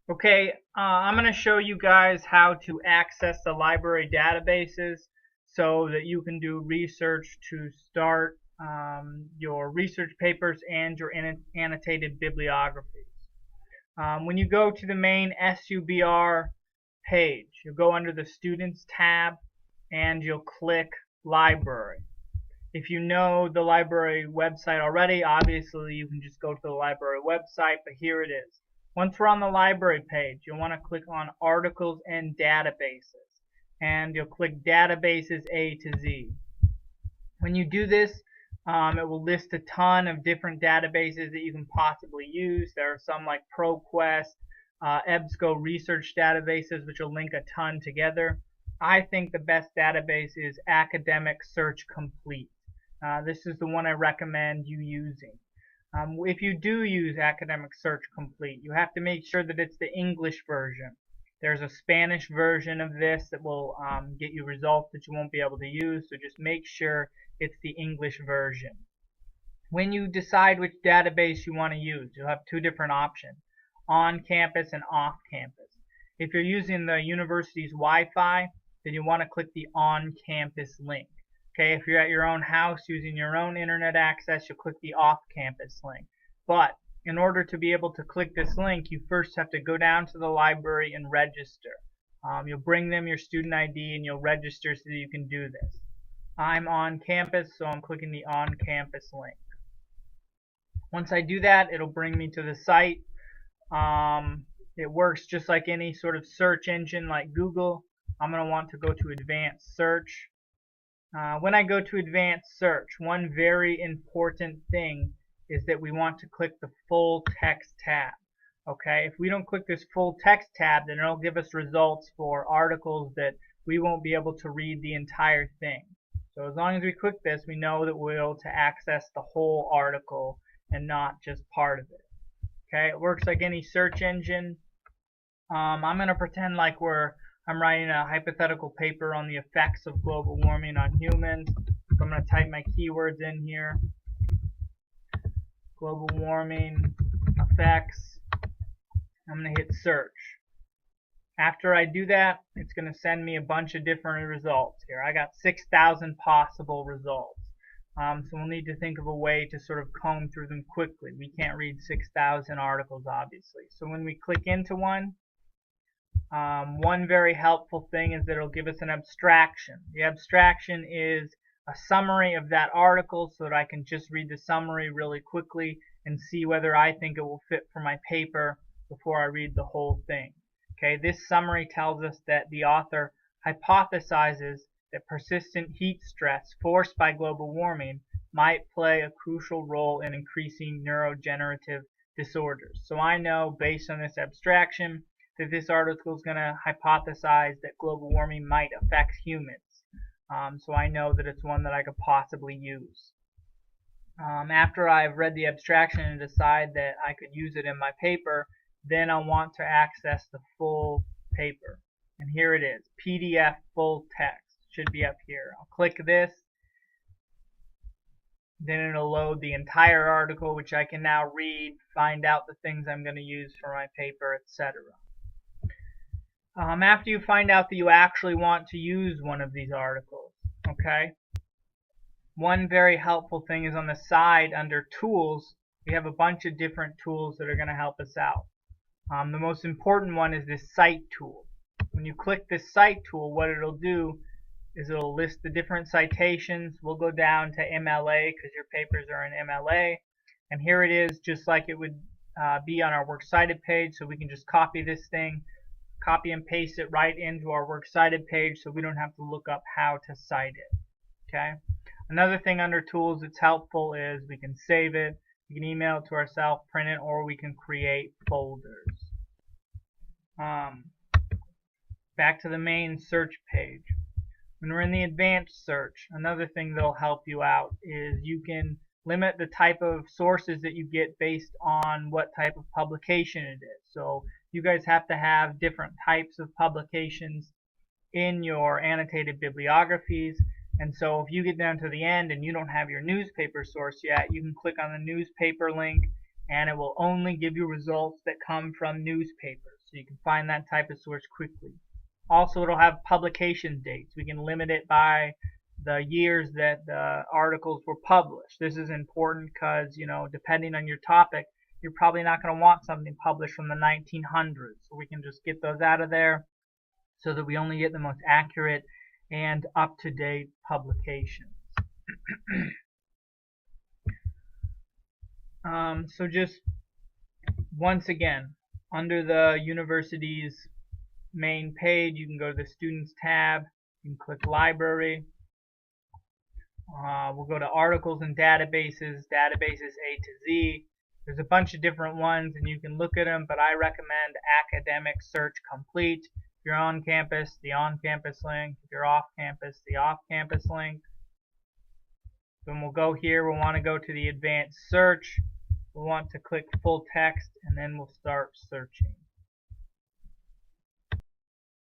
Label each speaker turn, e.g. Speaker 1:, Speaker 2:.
Speaker 1: Okay, I'm going to show you guys how to access the library databases so that you can do research to start your research papers and your annotated bibliographies. When you go to the main SUBR page, you'll go under the Students tab and you'll click Library. If you know the library website already, obviously you can just go to the library website, but here it is. Once we're on the library page, you'll want to click on Articles and Databases, and you'll click Databases A to Z. When you do this, it will list a ton of different databases that you can possibly use. There are some like ProQuest, EBSCO research databases, which will link a ton together. I think the best database is Academic Search Complete. This is the one I recommend you using. If you do use Academic Search Complete, you have to make sure that it's the English version. There's a Spanish version of this that will get you results that you won't be able to use, so just make sure it's the English version. When you decide which database you want to use, you'll have two different options, on campus and off campus. If you're using the university's Wi-Fi, then you want to click the on campus link. Okay, if you're at your own house using your own internet access, you'll click the off-campus link. But in order to be able to click this link, you first have to go down to the library and register. You'll bring them your student ID and you'll register so that you can do this. I'm on campus, so I'm clicking the on-campus link. Once I do that, it'll bring me to the site. It works just like any sort of search engine like Google. I'm going to want to go to Advanced Search. When I go to Advanced Search, one very important thing is that we want to click the Full Text tab. Okay, if we don't click this Full Text tab, then it'll give us results for articles that we won't be able to read the entire thing. So as long as we click this, we know that we'll be able to access the whole article and not just part of it. Okay, it works like any search engine. I'm going to pretend like I'm writing a hypothetical paper on the effects of global warming on humans. So I'm going to type my keywords in here. Global warming effects. I'm going to hit search. After I do that, it's going to send me a bunch of different results here. I got 6,000 possible results. So we'll need to think of a way to sort of comb through them quickly. We can't read 6,000 articles, obviously. So when we click into one very helpful thing is that it'll give us an abstraction. The abstraction is a summary of that article so that I can just read the summary really quickly and see whether I think it will fit for my paper before I read the whole thing. Okay, this summary tells us that the author hypothesizes that persistent heat stress forced by global warming might play a crucial role in increasing neurodegenerative disorders. So I know based on this abstraction that this article is going to hypothesize that global warming might affect humans. So I know that it's one that I could possibly use. After I've read the abstraction and decide that I could use it in my paper, then I'll want to access the full paper. And here it is, PDF full text. Should be up here. I'll click this. Then it'll load the entire article, which I can now read, find out the things I'm going to use for my paper, etc. After you find out that you actually want to use one of these articles, okay, one very helpful thing is on the side under Tools, we have a bunch of different tools that are going to help us out. The most important one is this Cite tool. When you click this Cite tool, what it'll do is it'll list the different citations. We'll go down to MLA because your papers are in MLA. And here it is, just like it would be on our Works Cited page, so we can just copy this thing, copy and paste it right into our Works Cited page so we don't have to look up how to cite it. Okay. Another thing under Tools that's helpful is we can save it, we can email it to ourselves, print it, or we can create folders. Back to the main search page. When we're in the advanced search, another thing that'll help you out is you can limit the type of sources that you get based on what type of publication it is. So you guys have to have different types of publications in your annotated bibliographies. And so if you get down to the end and you don't have your newspaper source yet, you can click on the newspaper link and it will only give you results that come from newspapers. So you can find that type of source quickly. Also, it'll have publication dates. We can limit it by the years that the articles were published. This is important because, depending on your topic, you're probably not going to want something published from the 1900s. So we can just get those out of there so that we only get the most accurate and up-to-date publications. So just once again, under the university's main page, you can go to the Students tab. You can click Library. We'll go to Articles and Databases, Databases A to Z. There's a bunch of different ones, and you can look at them, but I recommend Academic Search Complete. If you're on campus, the on-campus link. If you're off campus, the off-campus link. Then we'll go here. We'll want to go to the Advanced Search. We'll want to click Full Text, and then we'll start searching.